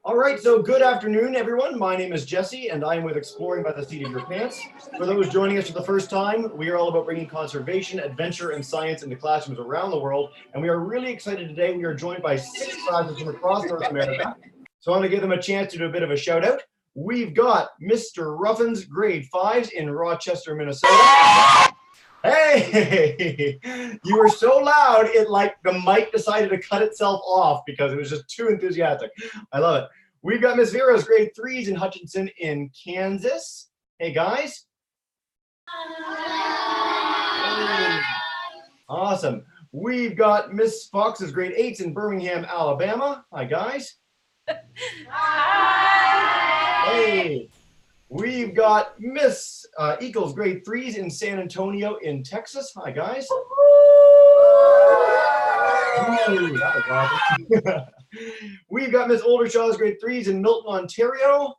All right, so good afternoon, everyone. My name is Jesse, and I am with Exploring by the Seat of Your Pants. For those joining us for the first time, we are all about bringing conservation, adventure, and science into classrooms around the world, and we are really excited today. We are joined by 6 classes from across North America, so I'm going to give them a chance to do a bit of a shout-out. We've got Mr. Ruffin's Grade 5s in Rochester, Minnesota. Hey, you were so loud, the mic decided to cut itself off because it was just too enthusiastic. I love it. We've got Miss Vera's Grade 3s in Hutchinson in Kansas. Hey, guys. Hey. Awesome. We've got Miss Fox's Grade 8s in Birmingham, Alabama. Hi, guys. Hi. Hey. We've got Miss Eagles Grade 3s in San Antonio in Texas. Hi, guys. Ooh, that was awesome. We've got Miss Oldershaw's Grade 3s in Milton, Ontario.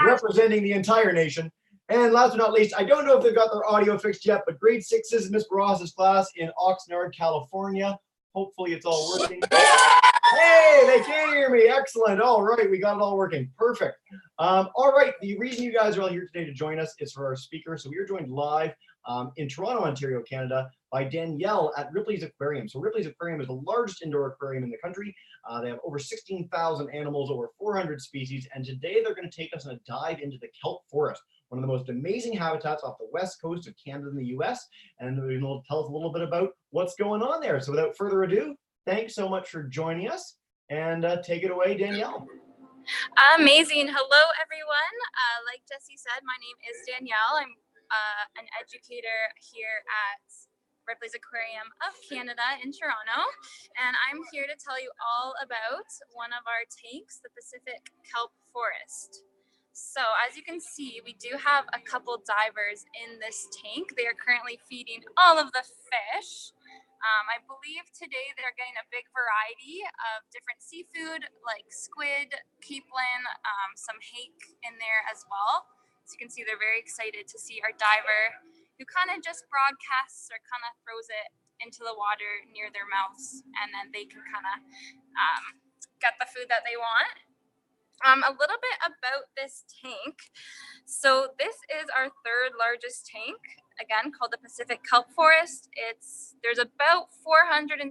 Representing the entire nation. And last but not least, I don't know if they've got their audio fixed yet, but Grade 6s, Miss Ross's class in Oxnard, California. Hopefully it's all working. Hey, they can hear me. Excellent. All right, we got it all working. Perfect. All right, the reason you guys are all here today to join us is for our speaker. So we are joined live in Toronto, Ontario, Canada, by Danielle at Ripley's Aquarium. So Ripley's Aquarium is the largest indoor aquarium in the country. They have over 16,000 animals, over 400 species, and today they're going to take us on a dive into the kelp forest, one of the most amazing habitats off the west coast of Canada and the US, and they're going to tell us a little bit about what's going on there. So without further ado, thanks so much for joining us, and take it away, Danielle. Amazing. Hello, everyone. Like Jesse said, my name is Danielle. I'm an educator here at Ripley's Aquarium of Canada in Toronto, and I'm here to tell you all about one of our tanks, the Pacific Kelp Forest. So as you can see, we do have a couple divers in this tank. They are currently feeding all of the fish. I believe today they're getting a big variety of different seafood like squid, capelin, some hake in there as well. So you can see they're very excited to see our diver who kind of just broadcasts or kind of throws it into the water near their mouths, and then they can kind of get the food that they want. A little bit about this tank. So this is our third largest tank, again, called the Pacific Kelp Forest. There's about 420,000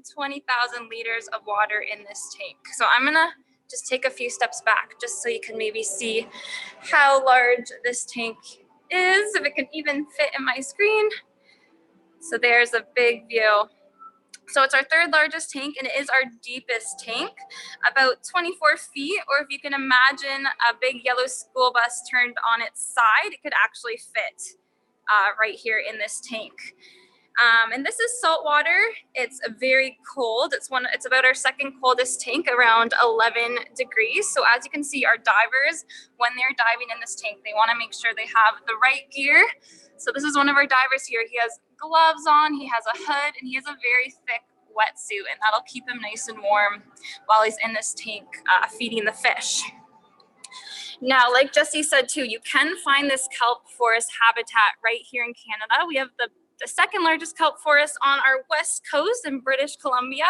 liters of water in this tank. So I'm gonna just take a few steps back just so you can maybe see how large this tank is, if it can even fit in my screen. So there's a big view. So it's our third largest tank, and it is our deepest tank, about 24 feet, or if you can imagine a big yellow school bus turned on its side, it could actually fit right here in this tank. And this is salt water. It's very cold. It's about our second coldest tank, around 11 degrees. So as you can see, our divers, when they're diving in this tank, they want to make sure they have the right gear. So this is one of our divers here. He has gloves on, he has a hood, and he has a very thick wetsuit, and that'll keep him nice and warm while he's in this tank feeding the fish. Now, like Jesse said too, you can find this kelp forest habitat right here in Canada. We have the second largest kelp forest on our west coast in British Columbia,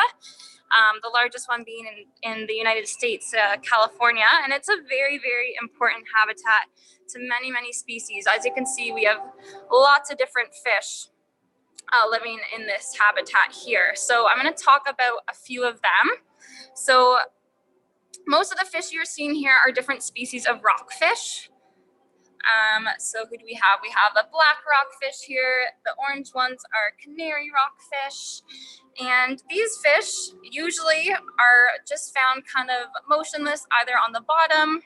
the largest one being in the United States, California, and it's a very, very important habitat to many, many species. As you can see, we have lots of different fish living in this habitat here. So I'm going to talk about a few of them. So most of the fish you're seeing here are different species of rockfish. So who do we have? We have the black rockfish here. The orange ones are canary rockfish. And these fish usually are just found kind of motionless, either on the bottom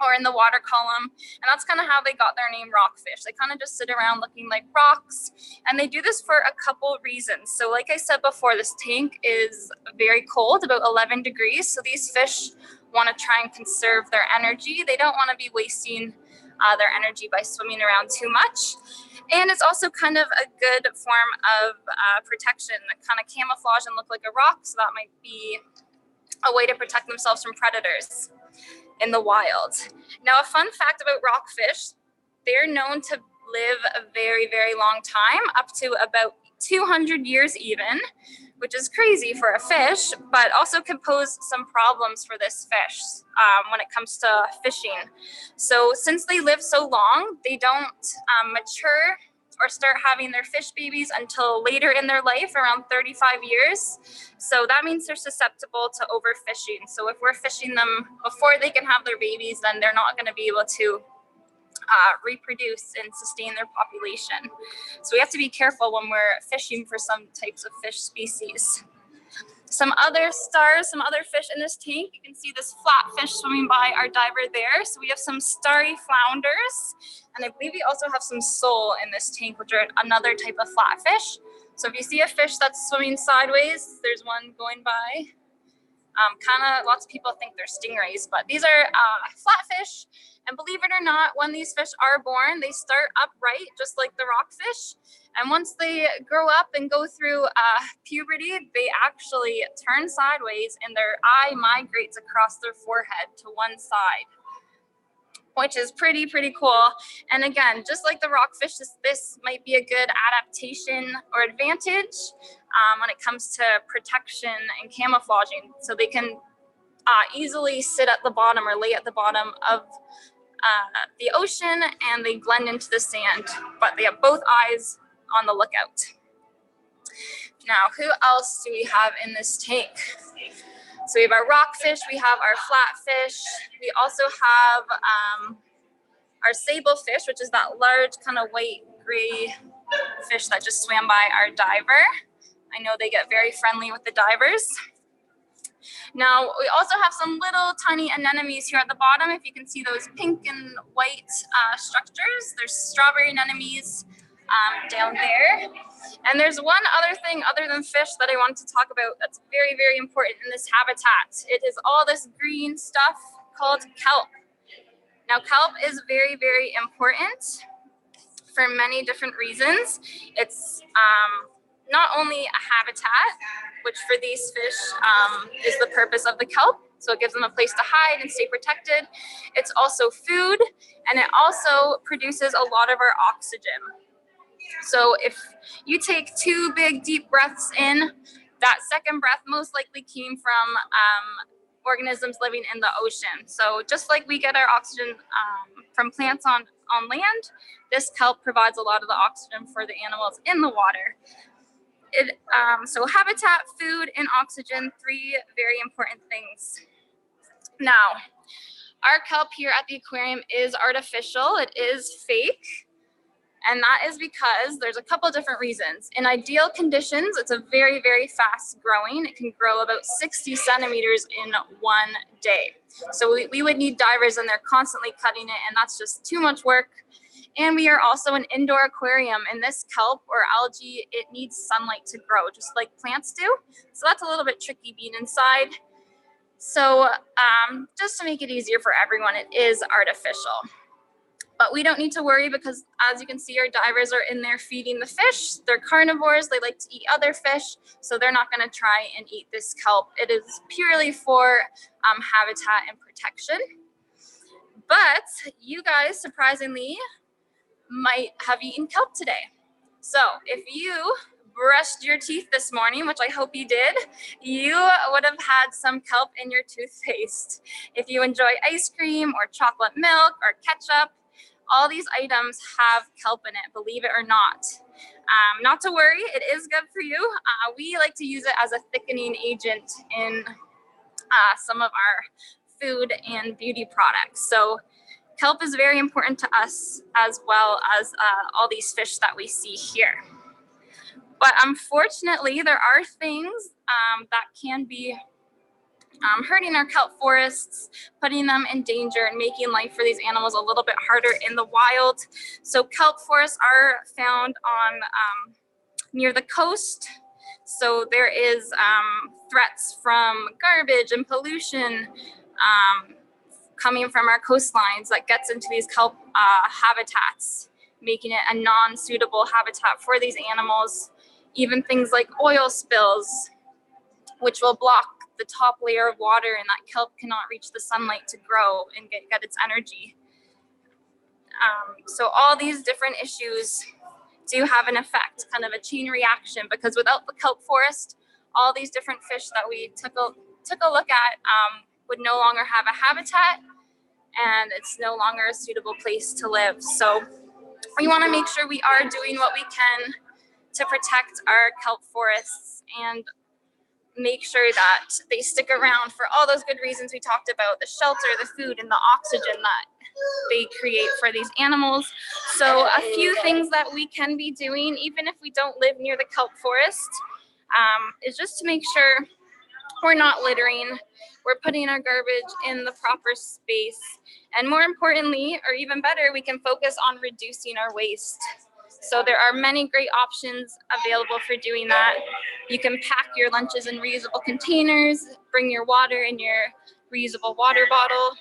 or in the water column. And that's kind of how they got their name rockfish. They kind of just sit around looking like rocks. And they do this for a couple reasons. So like I said before, this tank is very cold, about 11 degrees. So these fish want to try and conserve their energy. They don't want to be wasting their energy by swimming around too much. And it's also kind of a good form of protection, kind of camouflage and look like a rock. So that might be a way to protect themselves from predators in the wild. Now, a fun fact about rockfish, they're known to live a very, very long time, up to about 200 years even, which is crazy for a fish, but also can pose some problems for this fish when it comes to fishing. So since they live so long, they don't mature or start having their fish babies until later in their life, around 35 years. So that means they're susceptible to overfishing. So if we're fishing them before they can have their babies, then they're not gonna be able to reproduce and sustain their population. So we have to be careful when we're fishing for some types of fish species. Some other stars, some other fish in this tank. You can see this flatfish swimming by our diver there. So we have some starry flounders, and I believe we also have some sole in this tank, which are another type of flatfish. So if you see a fish that's swimming sideways, there's one going by. Lots of people think they're stingrays, but these are flatfish. And believe it or not, when these fish are born, they start upright, just like the rockfish. And once they grow up and go through puberty, they actually turn sideways and their eye migrates across their forehead to one side, which is pretty cool. And again, just like the rockfish, this might be a good adaptation or advantage when it comes to protection and camouflaging. So they can easily sit at the bottom or lay at the bottom of the ocean, and they blend into the sand, but they have both eyes on the lookout. Now, who else do we have in this tank? So we have our rockfish, we have our flatfish, we also have our sablefish, which is that large kind of white gray fish that just swam by our diver. I know they get very friendly with the divers. Now, we also have some little tiny anemones here at the bottom. If you can see those pink and white structures, there's strawberry anemones down there. And there's one other thing other than fish that I wanted to talk about that's very important in this habitat. It is all this green stuff called kelp. Now, kelp is very important for many different reasons. It's not only a habitat, which for these fish is the purpose of the kelp. So it gives them a place to hide and stay protected. It's also food, and it also produces a lot of our oxygen. So if you take 2 big deep breaths in, that second breath most likely came from organisms living in the ocean. So just like we get our oxygen from plants on land, this kelp provides a lot of the oxygen for the animals in the water. So habitat, food, and oxygen, 3 very important things. Now, our kelp here at the aquarium is artificial. It is fake. And that is because there's a couple different reasons. In ideal conditions, it's a very fast growing. It can grow about 60 centimeters in 1 day. So we would need divers in there constantly cutting it, and that's just too much work. And we are also an indoor aquarium, and this kelp or algae, it needs sunlight to grow, just like plants do. So that's a little bit tricky being inside. So just to make it easier for everyone, it is artificial. But we don't need to worry because, as you can see, our divers are in there feeding the fish. They're carnivores. They like to eat other fish, so they're not going to try and eat this kelp. It is purely for habitat and protection. But you guys, surprisingly, might have eaten kelp today. So if you brushed your teeth this morning, which I hope you did, you would have had some kelp in your toothpaste. If you enjoy ice cream or chocolate milk or ketchup, all these items have kelp in it, believe it or not. Not to worry, it is good for you. We like to use it as a thickening agent in some of our food and beauty products. So kelp is very important to us, as well as all these fish that we see here. But unfortunately, there are things that can be hurting our kelp forests, putting them in danger and making life for these animals a little bit harder in the wild. So kelp forests are found on near the coast. So there is threats from garbage and pollution coming from our coastlines that gets into these kelp habitats, making it a non-suitable habitat for these animals. Even things like oil spills, which will block the top layer of water, and that kelp cannot reach the sunlight to grow and get its energy. So all these different issues do have an effect, kind of a chain reaction, because without the kelp forest, all these different fish that we took a look at would no longer have a habitat, and it's no longer a suitable place to live. So we want to make sure we are doing what we can to protect our kelp forests and make sure that they stick around for all those good reasons we talked about: the shelter, the food, and the oxygen that they create for these animals. So a few things that we can be doing, even if we don't live near the kelp forest, is just to make sure we're not littering, we're putting our garbage in the proper space, and more importantly, or even better, we can focus on reducing our waste. So there are many great options available for doing that. You can pack your lunches in reusable containers, bring your water in your reusable water bottle.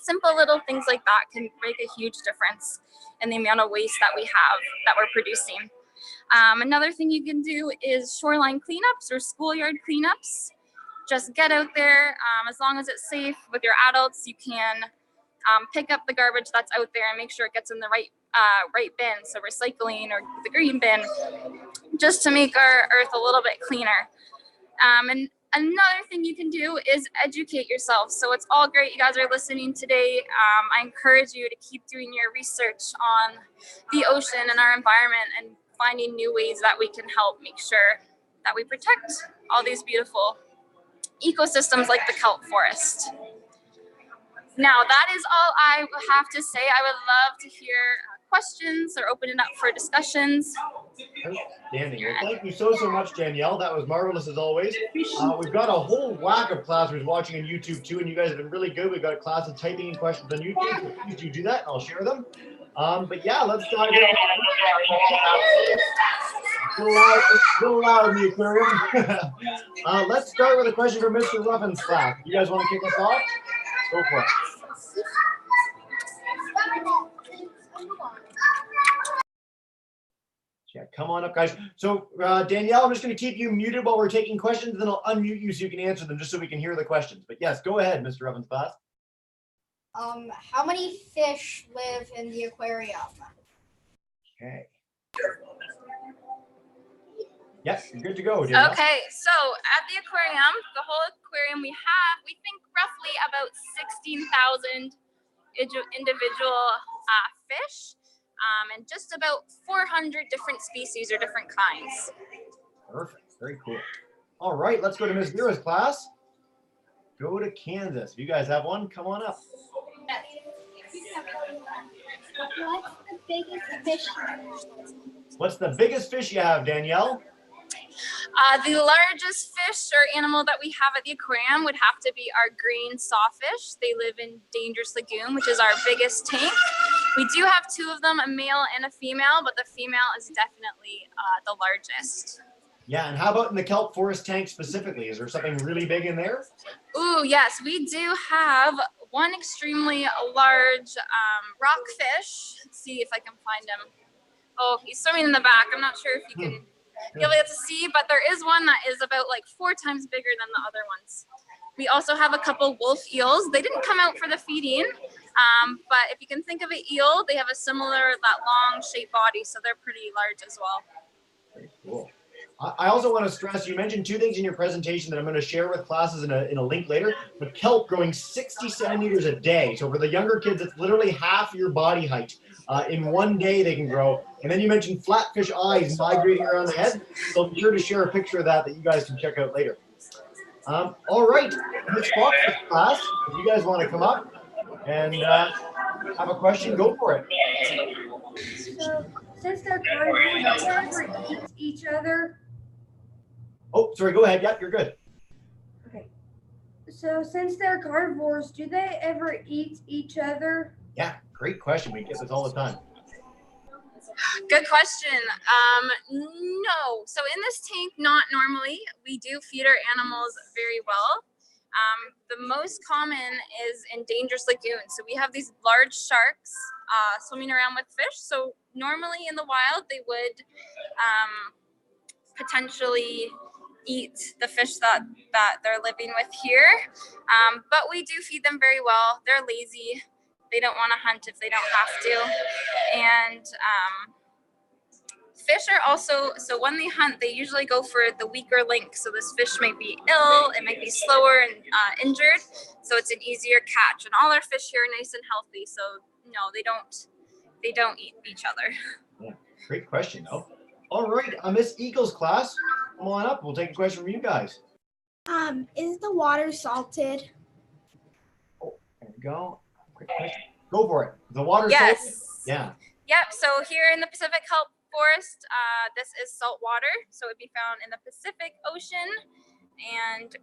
Simple little things like that can make a huge difference in the amount of waste that we have, that we're producing. Another thing you can do is shoreline cleanups or schoolyard cleanups. Just get out there, as long as it's safe with your adults, you can pick up the garbage that's out there and make sure it gets in the right bin, so recycling or the green bin, just to make our earth a little bit cleaner. And another thing you can do is educate yourself. So it's all great you guys are listening today. I encourage you to keep doing your research on the ocean and our environment and finding new ways that we can help make sure that we protect all these beautiful ecosystems like the kelp forest. Now, that is all I have to say. I would love to hear questions or open it up for discussions. Outstanding. Well, thank you so much, Danielle. That was marvelous as always. We've got a whole whack of classrooms watching on YouTube too, and you guys have been really good. We've got classes typing in questions on YouTube, so please do that, and I'll share them. But yeah, let's dive in. A little loud in the aquarium. Let's start with a question from Mr. Ruffin's class. You guys want to kick us off? Go for it. Yeah, come on up, guys. So Danielle, I'm just going to keep you muted while we're taking questions, and then I'll unmute you so you can answer them, just so we can hear the questions. But yes, go ahead, Mr. Ruffin's class. How many fish live in the aquarium? Okay. Yes, you're good to go, Danielle. Okay, so at the aquarium, the whole aquarium, we think roughly about 16,000 individual fish, and just about 400 different species or different kinds. Perfect, very cool. All right, let's go to Ms. Vera's class. Go to Kansas. If you guys have one, come on up. What's the biggest fish you have? What's the biggest fish you have, Danielle? The largest fish or animal that we have at the aquarium would have to be our green sawfish. They live in Dangerous Lagoon, which is our biggest tank. We do have two of them, a male and a female, but the female is definitely the largest. Yeah, and how about in the kelp forest tank specifically? Is there something really big in there? Ooh, yes, we do have one extremely large rockfish. Let's see if I can find him. Oh, he's swimming in the back. I'm not sure if you can be able to see, but there is one that is about like 4 times bigger than the other ones. We also have a couple wolf eels. They didn't come out for the feeding, but if you can think of an eel, they have a similar, that long shaped body, so they're pretty large as well. Very cool. I also want to stress, you mentioned 2 things in your presentation that I'm going to share with classes in a link later, but kelp growing 60 centimeters a day. So for the younger kids, it's literally half your body height. In 1 day they can grow. And then you mentioned flatfish eyes migrating around the head. So I'm sure to share a picture of that you guys can check out later. All right, Ms. Fox's class, if you guys want to come up and have a question, go for it. So, since they're carnivores, do they ever eat each other? Oh, sorry, go ahead. Yep, you're good. Okay. So, since they're carnivores, do they ever eat each other? Yeah, great question. We get this all the time. Good question. No. So in this tank, not normally. We do feed our animals very well. The most common is in Dangerous Lagoon. So we have these large sharks swimming around with fish. So normally in the wild, they would potentially eat the fish that they're living with here. But we do feed them very well. They're lazy. They don't want to hunt if they don't have to. And fish are also, so when they hunt, they usually go for the weaker link. So this fish might be ill, it might be slower and injured, so it's an easier catch. And all our fish here are nice and healthy, so no, they don't eat each other. Yeah, great question though. All right, Miss Eagles class, come on up. We'll take a question from you guys. Is the water salted? Oh, there we go. Quick question. Go for it. The water. Yes. Salted? Yeah. Yep. So here in the Pacific Kelp Forest, this is salt water. So it'd be found in the Pacific Ocean. And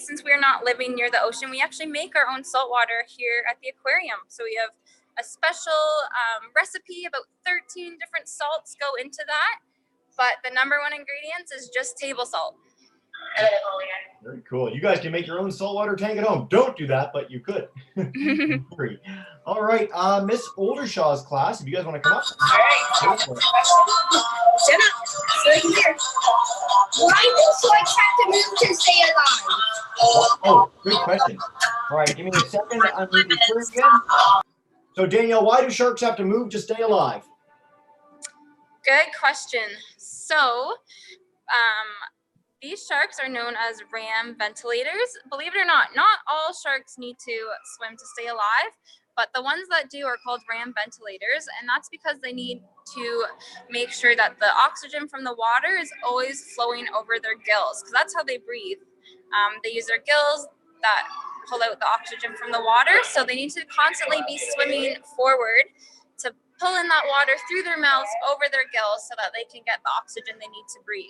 since we're not living near the ocean, we actually make our own salt water here at the aquarium. So we have a special recipe, about 13 different salts go into that. But the number one ingredient is just table salt. Very cool. You guys can make your own saltwater tank at home. Don't do that, but you could. All right, Miss Oldershaw's class, if you guys want to come up. Jenna, right here. Why do sharks have to move to stay alive? Oh, good question. All right, give me a second. I'm moving through again. So Danielle, why do sharks have to move to stay alive? Good question. So, these sharks are known as ram ventilators. Believe it or not all sharks need to swim to stay alive, but the ones that do are called ram ventilators, and that's because they need to make sure that the oxygen from the water is always flowing over their gills, because that's how they breathe. They use their gills that pull out the oxygen from the water, so they need to constantly be swimming forward to pull in that water through their mouths over their gills so that they can get the oxygen they need to breathe.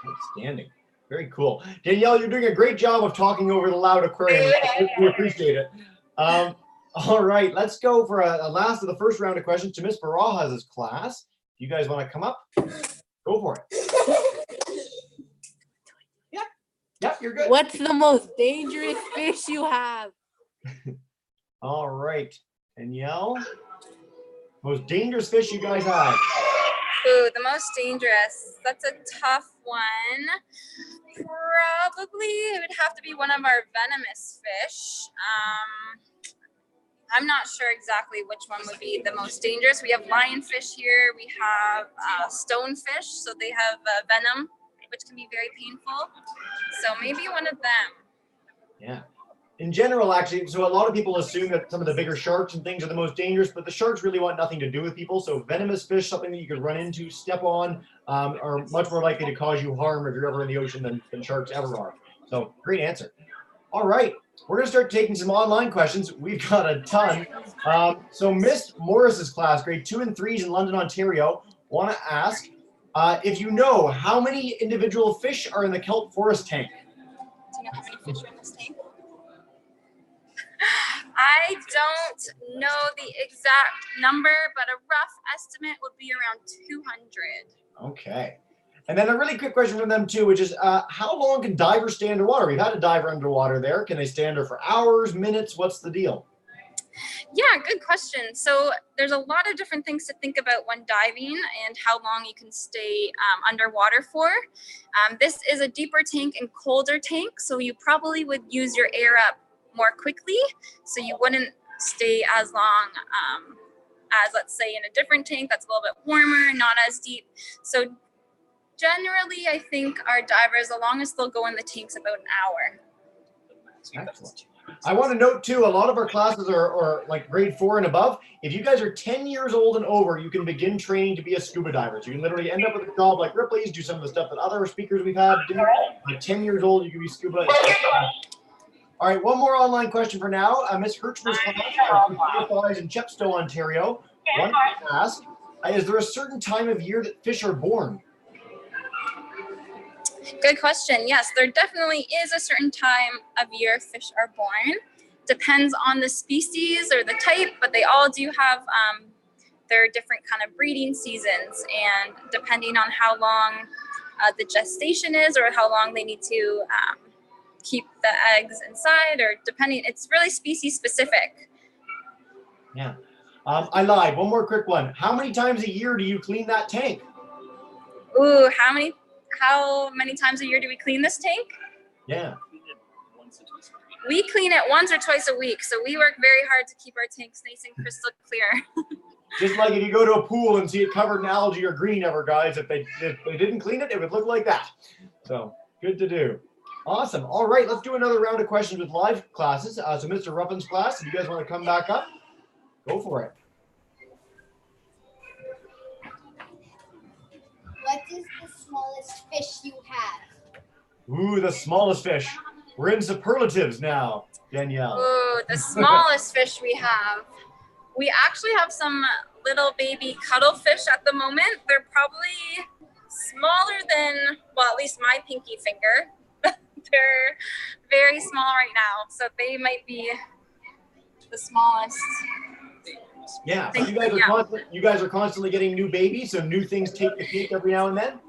Outstanding. Very cool. Danielle, you're doing a great job of talking over the loud aquarium. We appreciate it. All right, let's go for a last of the first round of questions to Miss Barajas' class. If you guys want to come up, go for it. Yep, you're good. What's the most dangerous fish you have? All right, Danielle. Most dangerous fish you guys have? Ooh, the most dangerous. That's a tough one. Probably it would have to be one of our venomous fish. I'm not sure exactly which one would be the most dangerous. We have lionfish here. We have stonefish, so they have venom, which can be very painful. So maybe one of them. Yeah. In general, actually, so a lot of people assume that some of the bigger sharks and things are the most dangerous, but the sharks really want nothing to do with people. So venomous fish, something that you could run into, step on, are much more likely to cause you harm if you're ever in the ocean than sharks ever are. So great answer. All right, we're going to start taking some online questions. We've got a ton. So Miss Morris's class, grade 2 and 3s in London, Ontario, want to ask if you know how many individual fish are in the kelp forest tank? Do you know how many fish are in this tank? I don't know the exact number, but a rough estimate would be around 200. Okay. And then a really quick question from them too, which is how long can divers stay underwater? We've had a diver underwater there. Can they stay under for hours, minutes? What's the deal? Yeah, good question. So there's a lot of different things to think about when diving and how long you can stay underwater for. This is a deeper tank and colder tank, so you probably would use your air up more quickly, so you wouldn't stay as long as, let's say, in a different tank that's a little bit warmer, not as deep. So generally, I think our divers, the longest they'll go in the tank's about an hour. Excellent. I want to note too, a lot of our classes are like grade 4 and above. If you guys are 10 years old and over, you can begin training to be a scuba diver. So you can literally end up with a job like Ripley's, do some of the stuff that other speakers we've had do. At 10 years old, you can be scuba. All right, one more online question for now. Miss Hirschman's class in Chepstow, Ontario. One to ask, is there a certain time of year that fish are born? Good question. Yes, there definitely is a certain time of year fish are born. Depends on the species or the type, but they all do have their different kind of breeding seasons, and depending on how long the gestation is or how long they need to keep the eggs inside, or depending, it's really species specific. Yeah. I lied. One more quick one. How many times a year do you clean that tank? Ooh, how many times a year do we clean this tank? Yeah. We clean it once or twice a week, so we work very hard to keep our tanks nice and crystal clear. Just like if you go to a pool and see it covered in algae or green ever, guys, if they didn't clean it, it would look like that. So good to do. Awesome. All right, let's do another round of questions with live classes. So Mr. Ruppin's class, if you guys want to come back up, go for it. What is the smallest fish you have? Ooh, the smallest fish. We're in superlatives now, Danielle. Ooh, the smallest fish we have. We actually have some little baby cuttlefish at the moment. They're probably smaller than, well, at least my pinky finger. They're very small right now, so they might be the smallest. Yeah, so you guys are constantly getting new babies, so new things take the peak every now and then?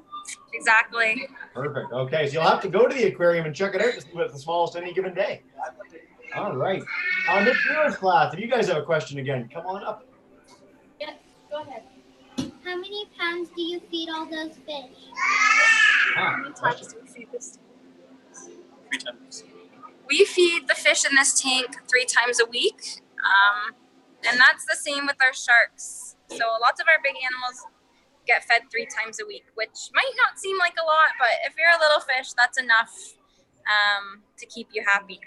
Exactly. Perfect. Okay, so you'll have to go to the aquarium and check it out to see what's the smallest any given day. All right. Miss Muir's class, if you guys have a question again, come on up. Yes, go ahead. How many pounds do you feed all those fish? How many times do we feed this? 3 times. We feed the fish in this tank 3 times a week. And that's the same with our sharks. So lots of our big animals get fed 3 times a week, which might not seem like a lot, but if you're a little fish, that's enough to keep you happy.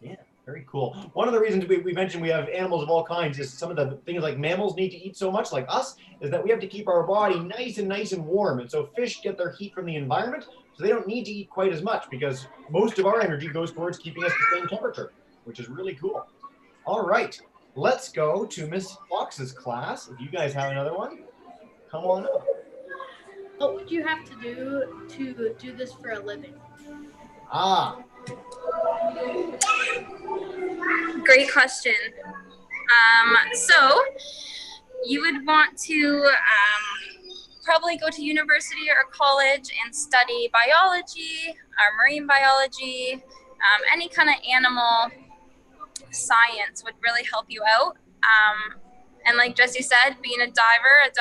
Yeah, very cool. One of the reasons we mentioned we have animals of all kinds is some of the things like mammals need to eat so much, like us, is that we have to keep our body nice and warm. And so fish get their heat from the environment, so they don't need to eat quite as much because most of our energy goes towards keeping us the same temperature, which is really cool. All right, let's go to Miss Fox's class. If you guys have another one, come on up. What would you have to do this for a living? Great question. So you would want to probably go to university or college and study biology or marine biology, any kind of animal science would really help you out. And like Jesse said, being a diver,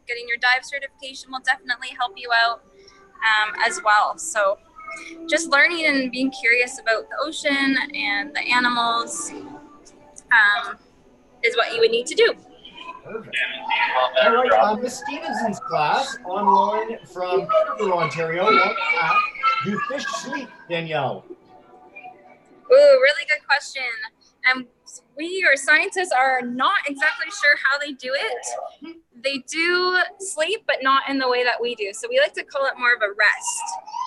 getting your dive certification will definitely help you out as well. So just learning and being curious about the ocean and the animals is what you would need to do. Perfect. All right, Miss Stevenson's class online from Peterborough, Ontario. Do fish sleep, Danielle? Ooh, really good question. We or scientists are not exactly sure how they do it. They do sleep, but not in the way that we do. So we like to call it more of a rest.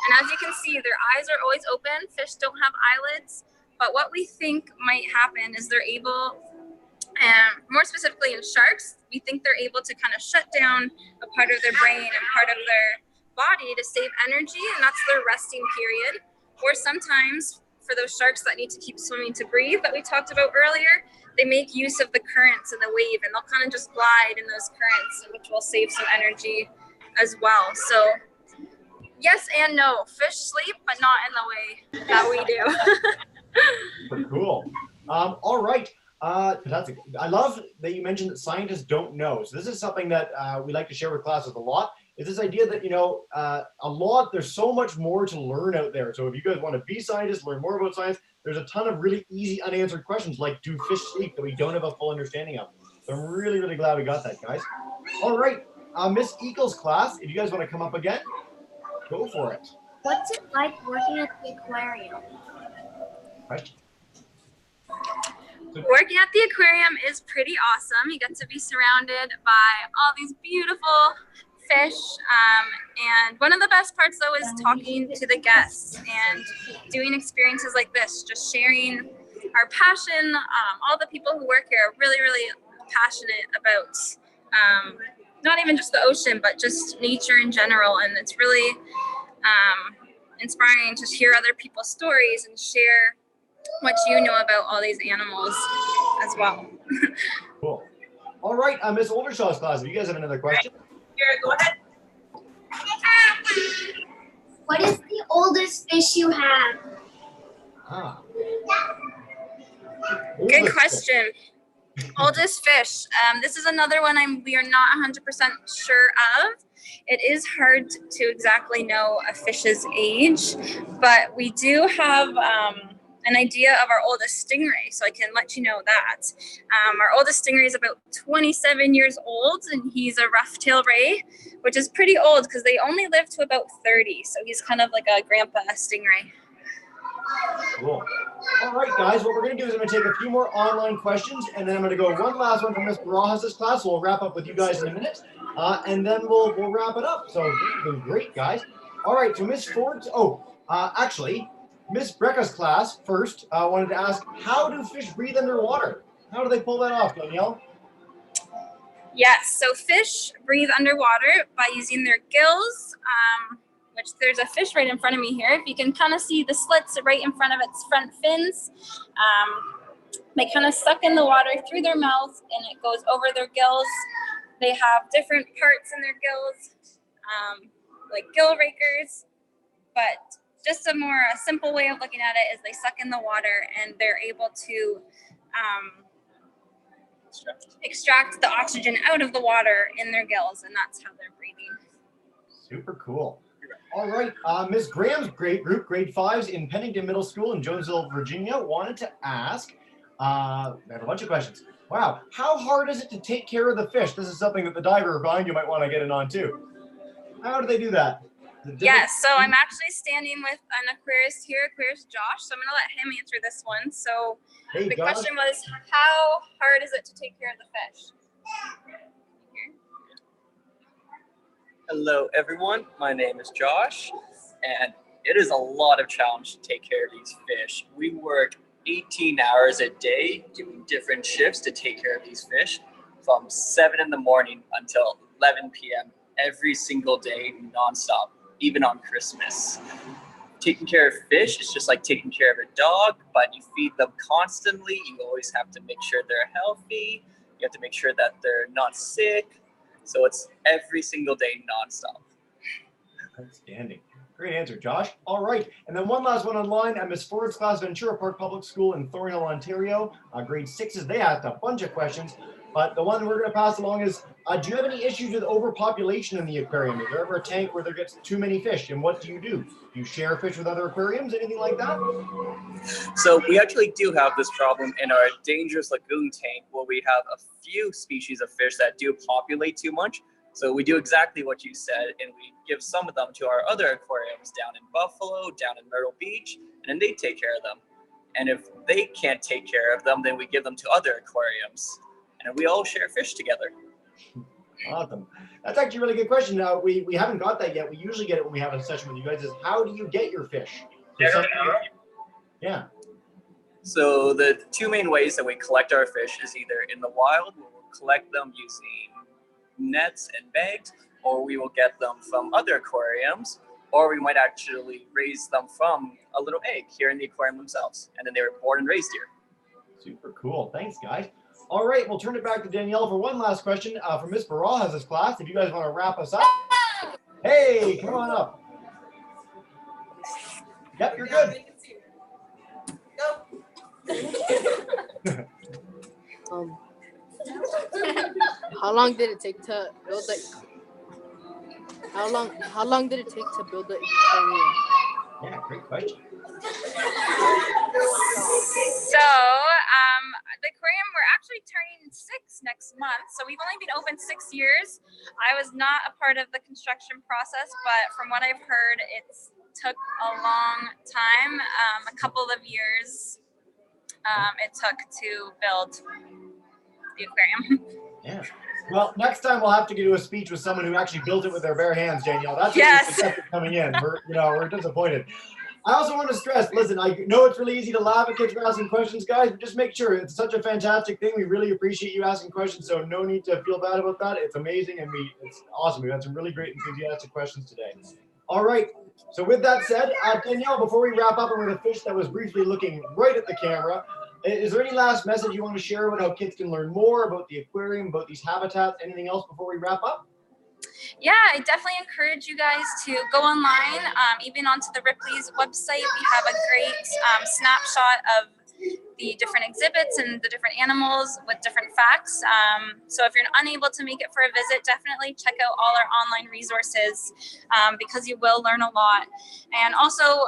And as you can see, their eyes are always open. Fish don't have eyelids. But what we think might happen is they're able, more specifically in sharks, we think they're able to kind of shut down a part of their brain and part of their body to save energy, and that's their resting period. Or sometimes, for those sharks that need to keep swimming to breathe that we talked about earlier, they make use of the currents and the wave, and they'll kind of just glide in those currents, which will save some energy as well. So yes and no, fish sleep, but not in the way that we do. Pretty cool. All right. I love that you mentioned that scientists don't know. So this is something that we like to share with classes a lot. Is this idea that, there's so much more to learn out there. So if you guys want to be scientists, learn more about science, there's a ton of really easy unanswered questions like, do fish sleep, that we don't have a full understanding of. So I'm really, really glad we got that, guys. All right, Miss Eagles' class, if you guys want to come up again, go for it. What's it like working at the aquarium? Question. Working at the aquarium is pretty awesome. You get to be surrounded by all these beautiful fish. And one of the best parts though is talking to the guests and doing experiences like this, just sharing our passion. All the people who work here are really, really passionate about not even just the ocean, but just nature in general. And it's really inspiring to hear other people's stories and share what you know about all these animals as well. Cool. All right, Miss Oldershaw's class, if you guys have another question. Here, go ahead. What is the oldest fish you have? Good question. Oldest fish. This is another one we are not 100% sure of. It is hard to exactly know a fish's age, but we do have an idea of our oldest stingray, so I can let you know that. Our oldest stingray is about 27 years old, and he's a rough-tailed ray, which is pretty old because they only live to about 30, so he's kind of like a grandpa stingray. Cool. All right, guys, what we're going to do is I'm going to take a few more online questions, and then I'm going to go one last one from Miss Barajas' class. So we'll wrap up with you guys in a minute, and then we'll wrap it up. So this has been great, guys. All right, so Miss Ford, actually, Miss Brecca's class first wanted to ask, how do fish breathe underwater? How do they pull that off, Danielle? Yes, so fish breathe underwater by using their gills, which there's a fish right in front of me here. If you can kind of see the slits right in front of its front fins, they kind of suck in the water through their mouth and it goes over their gills. They have different parts in their gills, like gill rakers, but just a more simple way of looking at it is they suck in the water and they're able to extract the oxygen out of the water in their gills, and that's how they're breathing. Super cool. All right, Ms. Graham's grade group, grade 5s in Pennington Middle School in Jonesville, Virginia, wanted to ask, they have a bunch of questions. Wow, how hard is it to take care of the fish? This is something that the diver behind you might want to get in on too. How do they do that? Yes, so I'm actually standing with an aquarist here, Aquarist Josh, so I'm going to let him answer this one. So Hey, the Josh. question was, how hard is it to take care of the fish? Hello everyone, my name is Josh, and it is a lot of challenge to take care of these fish. We work 18 hours a day doing different shifts to take care of these fish from 7 in the morning until 11 p.m. every single day, nonstop, even on Christmas. Taking care of fish is just like taking care of a dog, but you feed them constantly. You always have to make sure they're healthy. You have to make sure that they're not sick. So it's every single day, nonstop. Outstanding. Great answer, Josh. All right, and then one last one online at Miss Ford's class, Ventura Park Public School in Thornhill, Ontario. Grade 6s, they asked a bunch of questions, but the one we're going to pass along is, do you have any issues with overpopulation in the aquarium? Is there ever a tank where there gets too many fish, and what do? Do you share fish with other aquariums, anything like that? So we actually do have this problem in our dangerous lagoon tank where we have a few species of fish that do populate too much. So we do exactly what you said, and we give some of them to our other aquariums down in Buffalo, down in Myrtle Beach, and then they take care of them. And if they can't take care of them, then we give them to other aquariums, and we all share fish together. Awesome. That's actually a really good question. We haven't got that yet. We usually get it when we have a session with you guys, is how do you get your fish? Yeah. So the two main ways that we collect our fish is either in the wild, where we'll collect them using nets and bags, or we will get them from other aquariums, or we might actually raise them from a little egg here in the aquarium themselves, and then they were born and raised here. Super cool. Thanks, guys. All right, we'll turn it back to Danielle for one last question from Miss Barajas' class. If you guys want to wrap us up. Hey, come on up. Yep, you're good. How long did it take to build the? How long did it take to build the aquarium? Yeah, great question. So the aquarium, we're actually turning 6 next month. So we've only been open 6 years. I was not a part of the construction process, but from what I've heard, it took a long time, a couple of years it took to build the aquarium. Yeah. Well, next time we'll have to do a speech with someone who actually built it with their bare hands, Danielle. That's Yes. coming in. We're disappointed. I also want to stress, listen, I know it's really easy to laugh at kids for asking questions, guys, but just make sure it's such a fantastic thing. We really appreciate you asking questions, so no need to feel bad about that. It's amazing, and it's awesome. We had some really great enthusiastic questions today. All right, so with that said, Danielle, before we wrap up and with a fish that was briefly looking right at the camera, is there any last message you want to share about how kids can learn more about the aquarium, about these habitats, anything else before we wrap up? Yeah, I definitely encourage you guys to go online, even onto the Ripleys website. We have a great snapshot of the different exhibits and the different animals with different facts. So if you're unable to make it for a visit, definitely check out all our online resources because you will learn a lot. And also,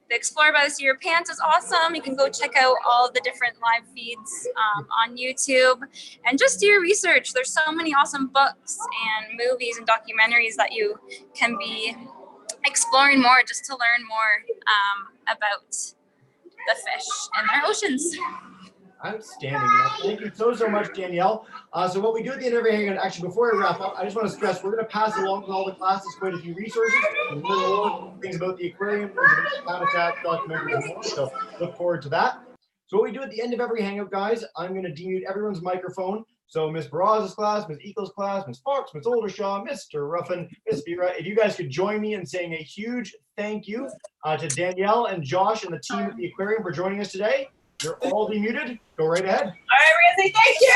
the Explore by the Sea Your Pants is awesome. You can go check out all the different live feeds on YouTube and just do your research. There's so many awesome books and movies and documentaries that you can be exploring more just to learn more about the fish in their oceans. Outstanding. Thank you so much, Danielle. So what we do at the end of every hangout, actually, before I wrap up, I just want to stress we're going to pass along to all the classes quite a few resources, things about the aquarium, things about habitat, documentaries, and more. So look forward to that. So what we do at the end of every hangout, guys, I'm going to demute everyone's microphone. So Miss Barraz's class, Miss Eagle's class, Miss Fox, Miss Oldershaw, Mr. Ruffin, Miss Vera, if you guys could join me in saying a huge thank you to Danielle and Josh and the team at the aquarium for joining us today. You're all demuted. Go right ahead. All right, we're gonna say thank you.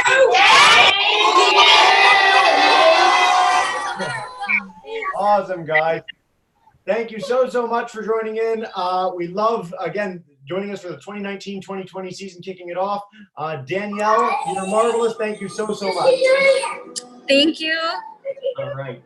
Awesome, guys. Thank you so much for joining in. We love, again, joining us for the 2019-2020 season, kicking it off. Danielle, you're marvelous. Thank you so much. Thank you. All right.